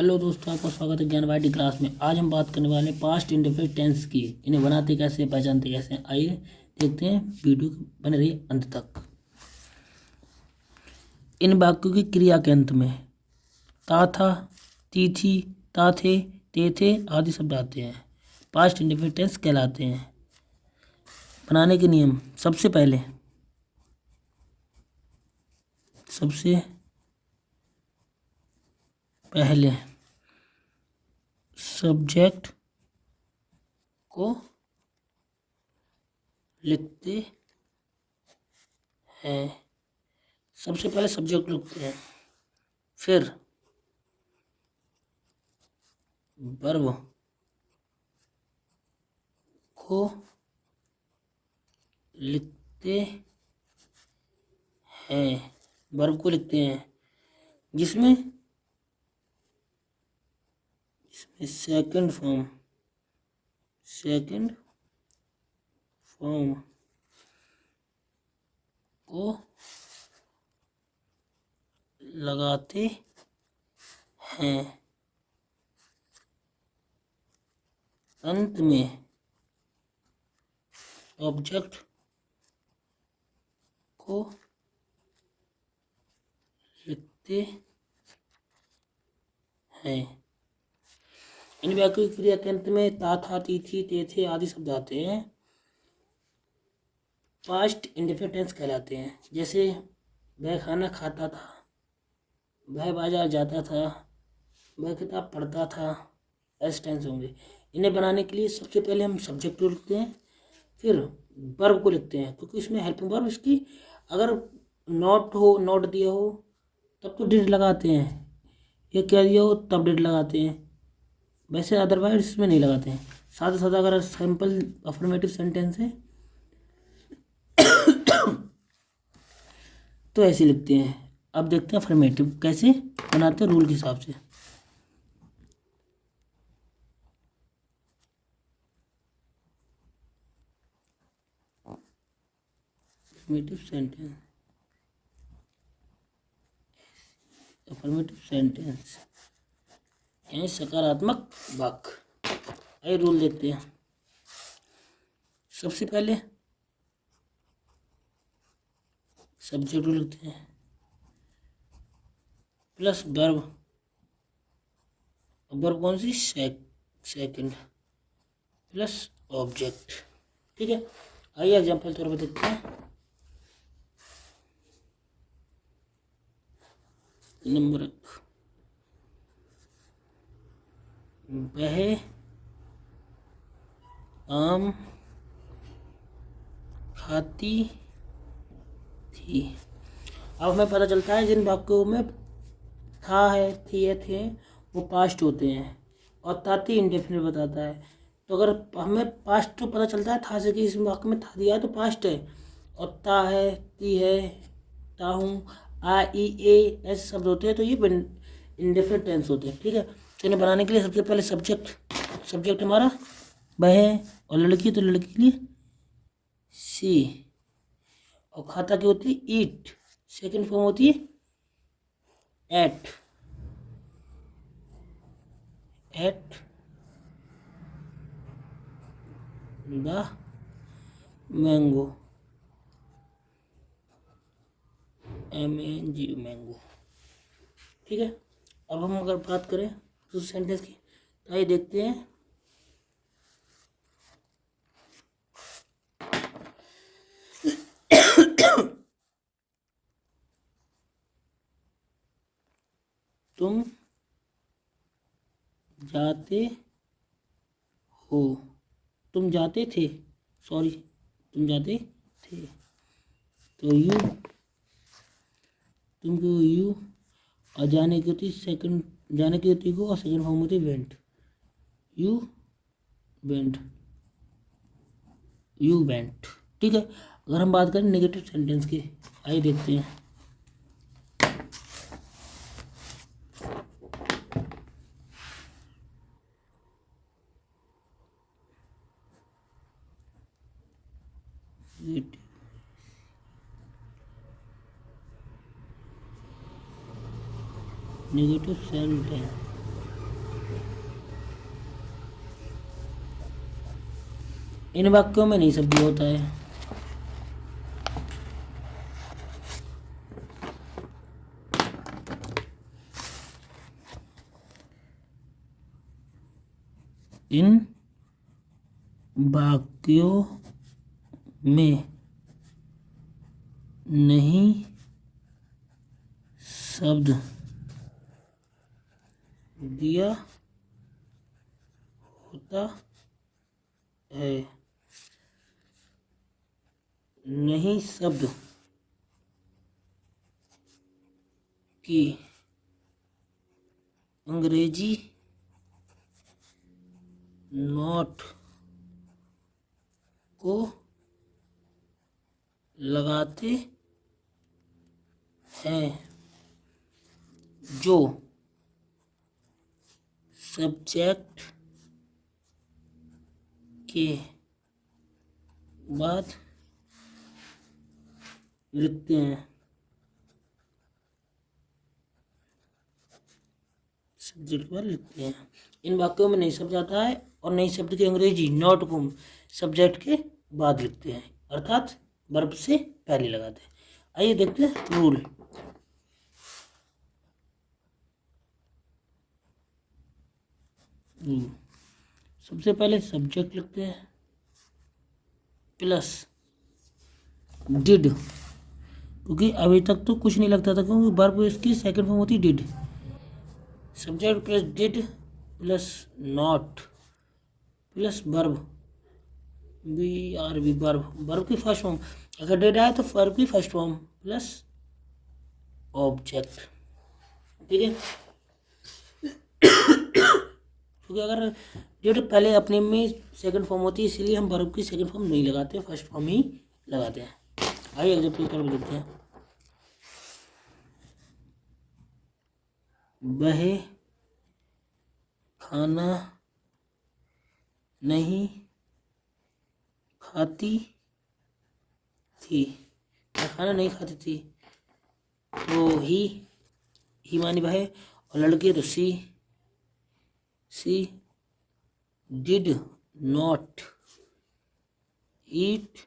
Hello दोस्तों, आपका स्वागत है ज्ञान वाइटी क्लास में। आज हम बात करने वाले हैं पास्ट इंडेफिनिट टेंस की। इन्हें बनाते कैसे, पहचानते कैसे, आइए देखते हैं। वीडियो बने रही अंत तक। इन वाक्यों की क्रिया के अंत में ता था, ती थी, ता थे, ते थे आदि शब्द आते हैं, पास्ट इंडेफिनिट टेंस कहलाते हैं। बनाने के नियम। सबसे पहले सब्जेक्ट को लिखते हैं। सबसे पहले सब्जेक्ट लिखते हैं, फिर वर्ब को लिखते हैं। वर्ब को लिखते हैं जिसमें सेकंड फॉर्म को लगाते हैं। अंत में ऑब्जेक्ट को लिखते हैं। इन वाक्यों की क्रिया के अंत में ता था, ती थी, ते थे आदि शब्द आते हैं, पास्ट इंडेफिनिट टेंस कहलाते हैं। जैसे वह खाना खाता था, वह बाजार जाता था, वह किताब पढ़ता था, ऐसे टेंस होंगे। इन्हें बनाने के लिए सबसे पहले हम सब्जेक्ट को लिखते हैं, फिर वर्ब को लिखते हैं, क्योंकि इसमें हेल्पिंग वर्ब इसकी अगर नॉट दिया हो तब तो डिड लगाते हैं, या क्या दिया हो तब डिड लगाते हैं, वैसे अदरवाइज इसमें नहीं लगाते हैं। सादा सादा अगर सिंपल अफर्मेटिव सेंटेंस है तो ऐसे लिखते हैं। अब देखते हैं अफर्मेटिव कैसे बनाते हैं रूल के हिसाब से। अफर्मेटिव सेंटेंस यानी सकारात्मक वाक्य। आइए रूल देखते हैं। सबसे पहले सब्जेक्ट रूल लिखते हैं प्लस वर्ब कौन सी, सेकंड प्लस ऑब्जेक्ट। ठीक है, आइए एग्जाम्पल तौर पर देखते हैं। नंबर 1, वह आम खाती थी। अब हमें पता चलता है जिन वाक्यों में था है, थी है, थे वो पास्ट होते हैं और ताती इंडेफिनिट बताता है। तो अगर हमें पास्ट तो पता चलता है था से कि इस वाक्य में था दिया है तो पास्ट है, और ता है, ती है, ता हूँ, आ ई ए ऐसे शब्द होते हैं तो ये इंडेफिनिट टेंस होते हैं। ठीक है, तो इन्हें बनाने के लिए सबसे पहले सब्जेक्ट हमारा वह है, और लड़की तो लड़की के लिए सी, और खाता की होती है ईट, सेकंड फॉर्म होती है at the mango, MANG mango. ठीक है, अब हम अगर बात करें उस सेंटेंस की तो आइए देखते हैं। तुम जाते हो, तुम जाते थे, सॉरी तुम जाते थे, तो तुमको यू, और जाने की होती सेकंड, जाने की होती को, और सेकंड फॉर्म होती वेंट, यू वेंट। ठीक है, अगर हम बात करें नेगेटिव सेंटेंस की, आइए देखते हैं। नेगेटिव सेंटेंस इन वाक्यों में नहीं शब्द होता है। इन वाक्यों में नहीं शब्द दिया होता है। नहीं शब्द की अंग्रेजी नोट को लगाते हैं जो सब्जेक्ट के बाद लिखते हैं। सब्जेक्ट के बाद लिखते हैं। इन वाक्यों में नहीं शब्द आता है और नहीं शब्द की अंग्रेजी नोट को सब्जेक्ट के बाद लिखते हैं, अर्थात वर्ब से पहले लगाते हैं। आइए देखते हैं रूल। सबसे पहले सब्जेक्ट लिखते हैं प्लस डिड, क्योंकि अभी तक तो कुछ नहीं लगता था, क्योंकि वर्ब इसकी सेकंड फॉर्म होती did. Subject plus did plus not plus verb, BRB verb, verb की फर्स्ट फॉर्म। अगर डिड आए तो वर्ब की फर्स्ट फॉर्म प्लस ऑब्जेक्ट। ठीक है, क्योंकि अगर डिड पहले अपने में सेकंड फॉर्म होती है, इसीलिए हम वर्ब की सेकंड फॉर्म नहीं लगाते, फर्स्ट फॉर्म ही लगाते हैं। आइए एग्जाम्पल कर देखते हैं। वह खाना नहीं खाती थी। वह खाना नहीं खाती थी, तो ही मानी वह, और लड़की है तो she did not eat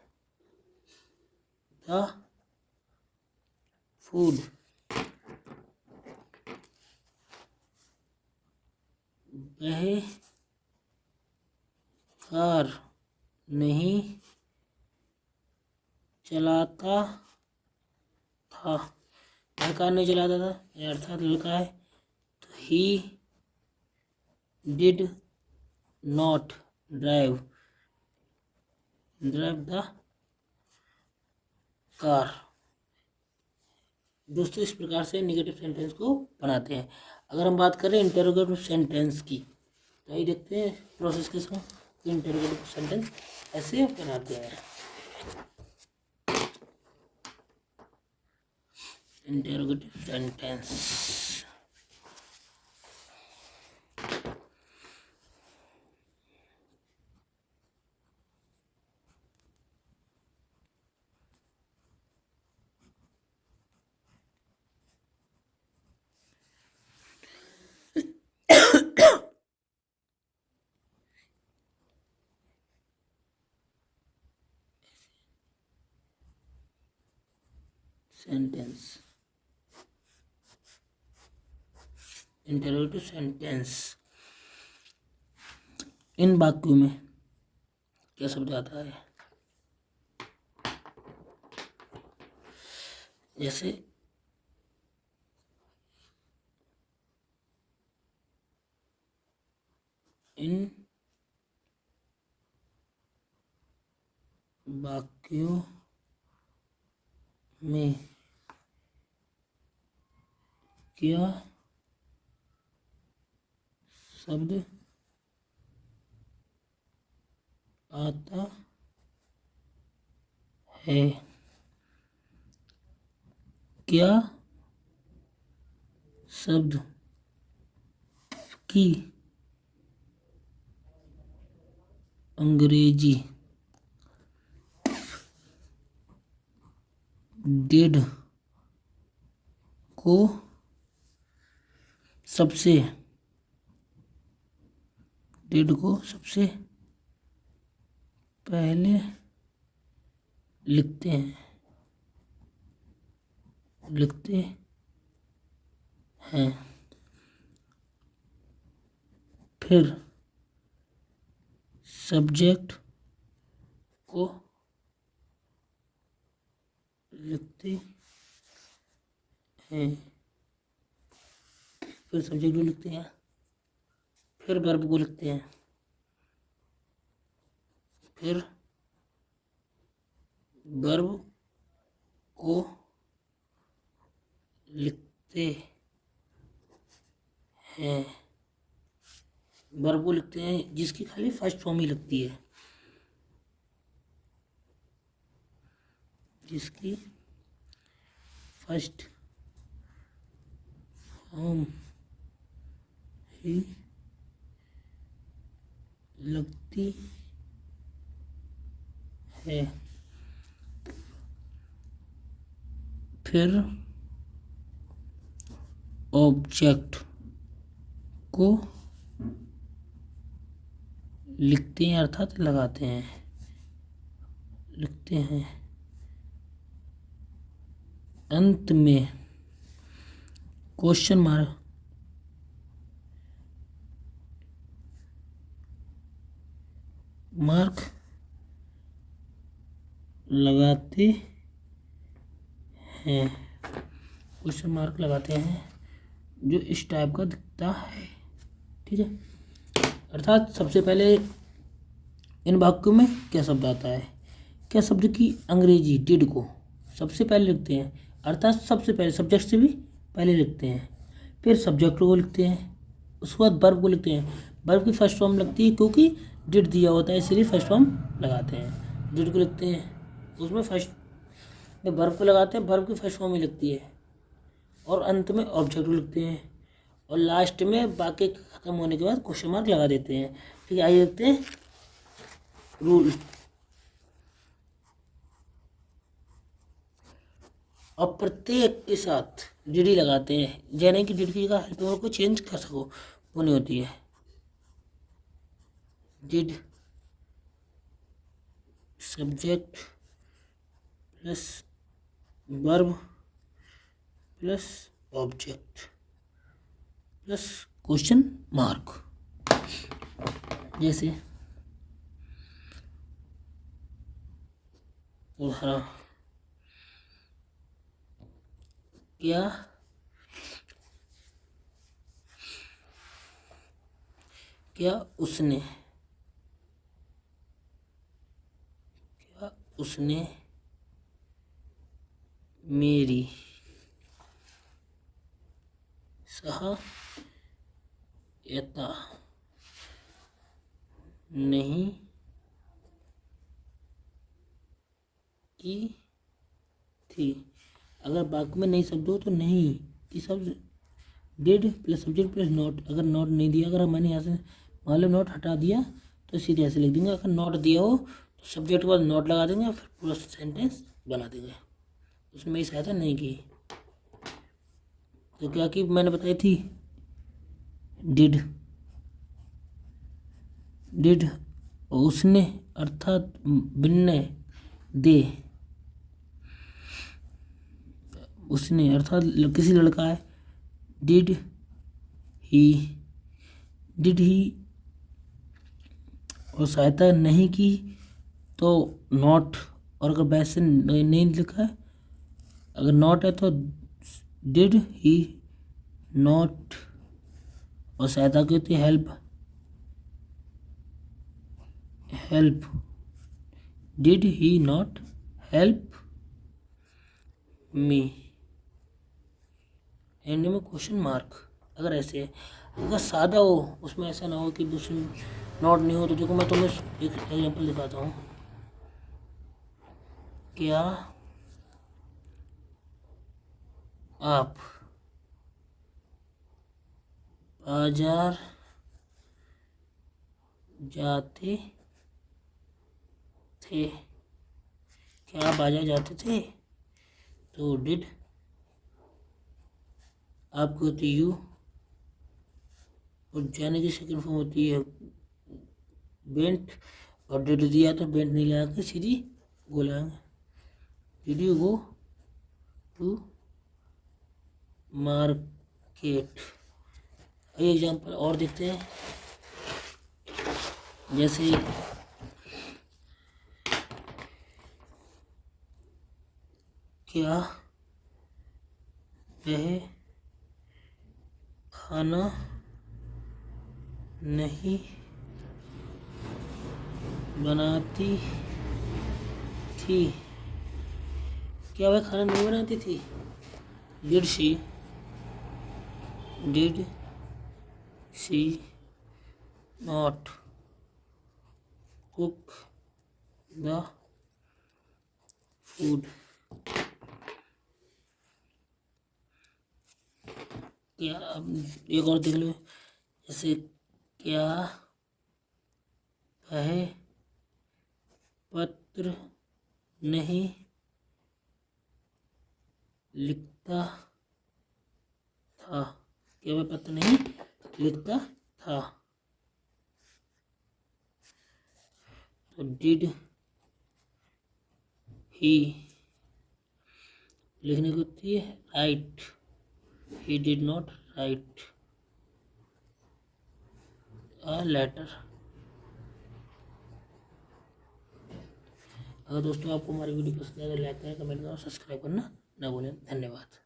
the food. वह कार नहीं चलाता था। वह कार नहीं चलाता था, अर्थात लड़का है, तो ही did not drive the car. दोस्तों, इस प्रकार से नेगेटिव सेंटेंस को बनाते हैं। अगर हम बात करें इंटरोगेटिव सेंटेंस की, तो आइए देखते हैं प्रोसेस के साथ इंटरोगेटिव सेंटेंस ऐसे बनाते हैं। Interrogative sentence, sentence, interrogative sentence. इन वाक्यों में क्या शब्द आता है? जैसे इन वाक्यों में क्या शब्द आता है? क्या शब्द की अंग्रेजी डिड को सबसे पहले लिखते हैं, फिर सब्जेक्ट को लिखते हैं, फिर सब्जेक्ट को लिखते हैं, फिर वर्ब को लिखते हैं, फिर वर्ब को लिखते हैं, वर्ब को लिखते हैं जिसकी खाली फर्स्ट फॉर्म ही लगती है, जिसकी फर्स्ट फॉर्म ही लगती है, फिर ऑब्जेक्ट को लिखते हैं अर्थात लगाते हैं, लिखते हैं, अंत में क्वेश्चन मार्क लगाते हैं, क्वेश्चन मार्क लगाते हैं जो इस टाइप का दिखता है। ठीक है, अर्थात सबसे पहले इन वाक्यों में क्या शब्द आता है, क्या शब्द की अंग्रेजी डिड को सबसे पहले लिखते हैं, अर्थात सबसे पहले सब्जेक्ट से भी पहले लिखते हैं, फिर सब्जेक्ट को लिखते हैं, उसके बाद वर्ब को लिखते हैं, वर्ब की फर्स्ट फॉर्म लगती है क्योंकि डिड दिया होता है इसीलिए फर्स्ट फॉर्म लगाते हैं, डिड को लिखते हैं, उसमें फर्स्ट में वर्ब को लगाते हैं, वर्ब की फर्स्ट फॉर्म ही लगती है, और अंत में ऑब्जेक्ट को लिखते हैं, और लास्ट में वाक्य खत्म होने के बाद क्वेश्चन मार्क लगा देते हैं। ठीक है, आइए देखते हैं रूल। और प्रत्येक के साथ डिडी लगाते हैं, यानी कि डिड का हेल्पर को चेंज कर सको वो नहीं होती है, did subject plus verb plus object plus question mark. जैसे उदाहरण, क्या उसने मेरी सहायता नहीं की थी। अगर वाक्य में नहीं शब्द हो तो नहीं की शब्द did plus subject plus not, अगर नॉट नहीं दिया, अगर मैंने यहाँ से मान लो नॉट हटा दिया तो सीधे ऐसे लिख देंगे, अगर नॉट दिया हो तो सब्जेक्ट के बाद नॉट लगा देंगे, फिर पूरा सेंटेंस बना देंगे, उसने मेरी सहायता नहीं की। तो क्या कि मैंने बताई थी डिड उसने अर्थात बिन्ने दे, उसने अर्थात किसी लड़का है, डिड ही और सहायता नहीं की तो नॉट, और अगर वैसे नहीं लिखा है, अगर नॉट है तो डिड ही नॉट, और सहायता की होती है help, did he not help me, and में क्वेश्चन मार्क। अगर ऐसे है, अगर सादा हो उसमें ऐसा ना हो कि दूसरी नॉट नहीं हो, तो देखो मैं तुम्हें एक एग्जांपल दिखाता हूँ। क्या आप बाजार जाते थे, क्या आप बाजार जाते थे, तो डिड आपकी होती यू, और जाने की सेकंड फॉर्म होती है वेंट, और डिड दिया तो बेंट नहीं लगा के सीधी बोलेंगे did you go to market. Example और देखते हैं, जैसे क्या वह खाना नहीं बनाती थी? क्या वह खाना नहीं बनाती थी? Did she not cook the food? क्या, अब एक और देख लो, जैसे क्या वह पत्र नहीं लिखता था? क्या वह पत्र नहीं लिखता था? तो डिड ही लिखने को होती है right, he did not write a letter. अगर दोस्तों आपको हमारी वीडियो पसंद आए तो लाइक करें, कमेंट करें और सब्सक्राइब करना ना भूलें। धन्यवाद।